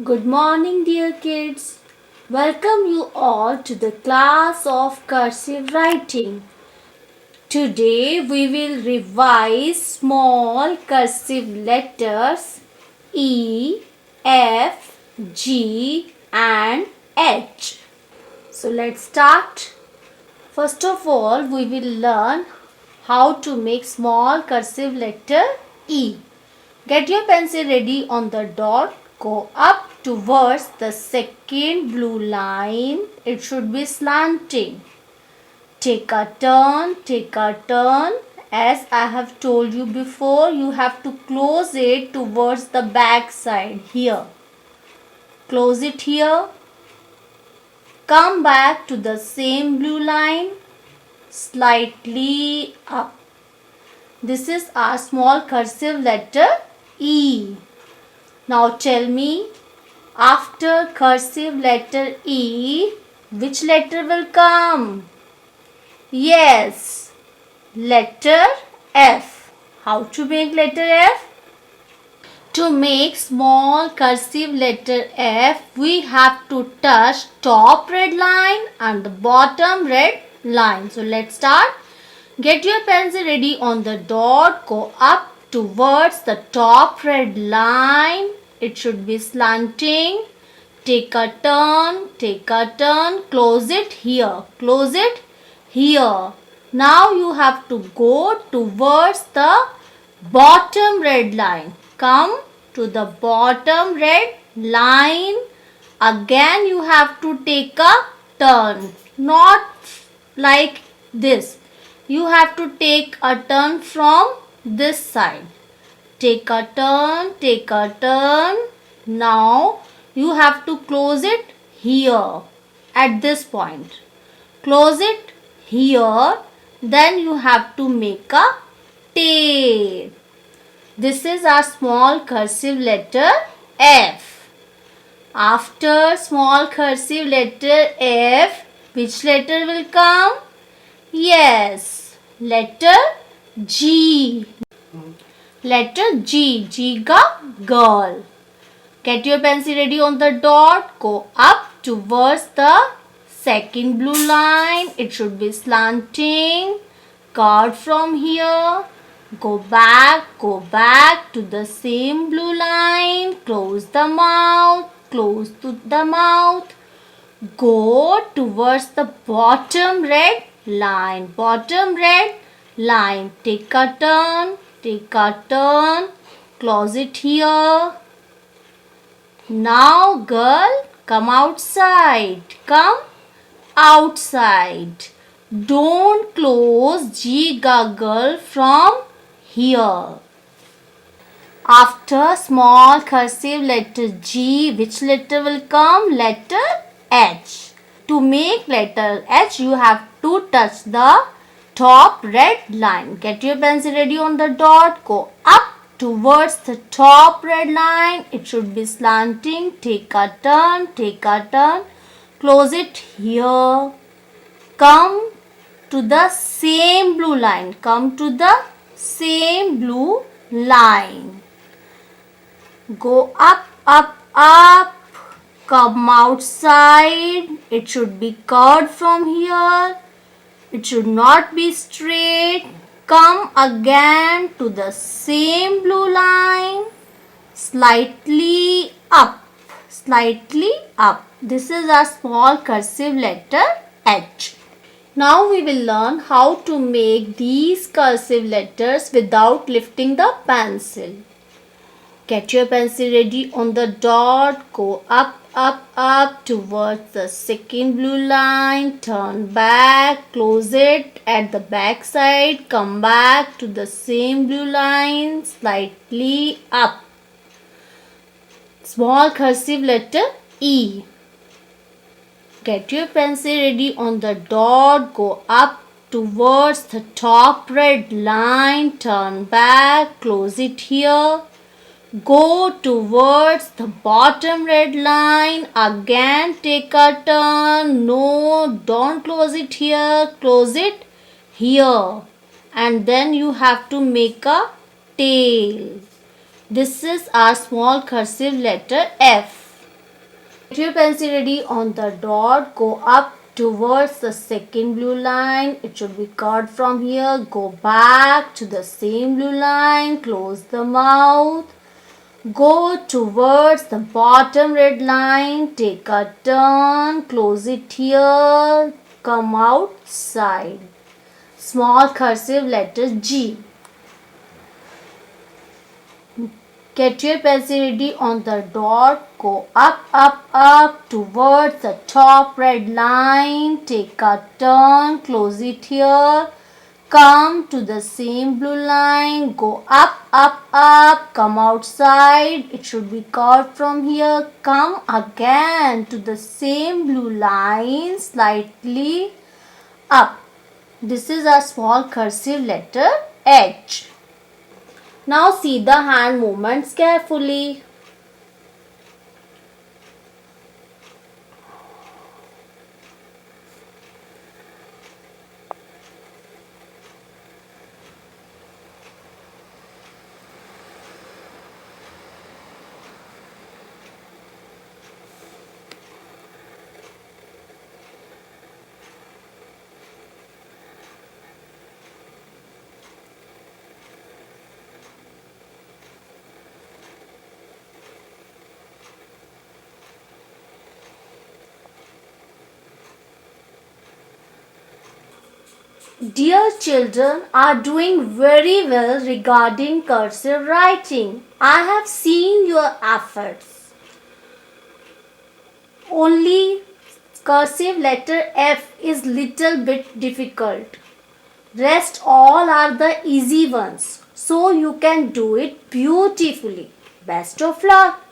Good morning, dear kids. Welcome you all to the class of cursive writing. Today we will revise small cursive letters E, F, G, and H. So let's start. First of all, we will learn how to make small cursive letter E. Get your pencil ready on the dot. Go up towards the second blue line. It should be slanting. Take a turn, take a turn. As I have told you before, you have to close it towards the back side here. Close it here. Come back to the same blue line, slightly up. This is our small cursive letter E. Now tell me, after cursive letter E, which letter will come? Yes, letter F. How to make letter F? To make small cursive letter F, we have to touch top red line and the bottom red line. So let's start. Get your pencil ready on the dot. Go up towards the top red line. It should be slanting. Take a turn, take a turn. Close it here, close it here. Now you have to go towards the bottom red line. Come to the bottom red line. Again you have to take a turn. Not like this. You have to take a turn from this side. Take a turn, take a turn. Now you have to close it here at this point. Close it here. Then you have to make a tail. This is our small cursive letter F. After small cursive letter F, which letter will come? Yes, letter G. Letter G. G ka girl. Get your pencil ready on the dot. Go up towards the second blue line. It should be slanting. Cut from here. Go back to the same blue line. Close the mouth. Close to the mouth. Go towards the bottom red line. Bottom red line. Take a turn. Take a turn. Close it here. Now girl, come outside. Come outside. Don't close G goggle from here. After small cursive letter G, which letter will come? Letter H. To make letter H, you have to touch the top red line. Get your pencil ready on the dot. Go up towards the top red line. It should be slanting. Take a turn, take a turn. Close it here. Come to the same blue line. Come to the same blue line. Go up, up, up. Come outside. It should be curved from here. It should not be straight. Come again to the same blue line. Slightly up. Slightly up. This is our small cursive letter H. Now we will learn how to make these cursive letters without lifting the pencil. Get your pencil ready on the dot. Go up, up, up towards the second blue line. Turn back. Close it at the back side. Come back to the same blue line. Slightly up. Small cursive letter E. Get your pencil ready on the dot. Go up towards the top red line. Turn back. Close it here. Go towards the bottom red line. Again take a turn. No, don't close it here. Close it here. And then you have to make a tail. This is our small cursive letter F. Get your pencil ready on the dot. Go up towards the second blue line. It should be cut from here. Go back to the same blue line. Close the mouth. Go towards the bottom red line. Take a turn. Close it here. Come outside. Small cursive letter G. Get your pencil ready on the dot. Go up towards the top red line. Take a turn. Close it here. Come to the same blue line. Go up. Come outside. It should be cut from here. Come again to the same blue line. Slightly up. This is a small cursive letter H. Now see the hand movements carefully. Dear children are doing very well regarding cursive writing. I have seen your efforts. Only cursive letter F is little bit difficult. Rest all are the easy ones. So you can do it beautifully. Best of luck.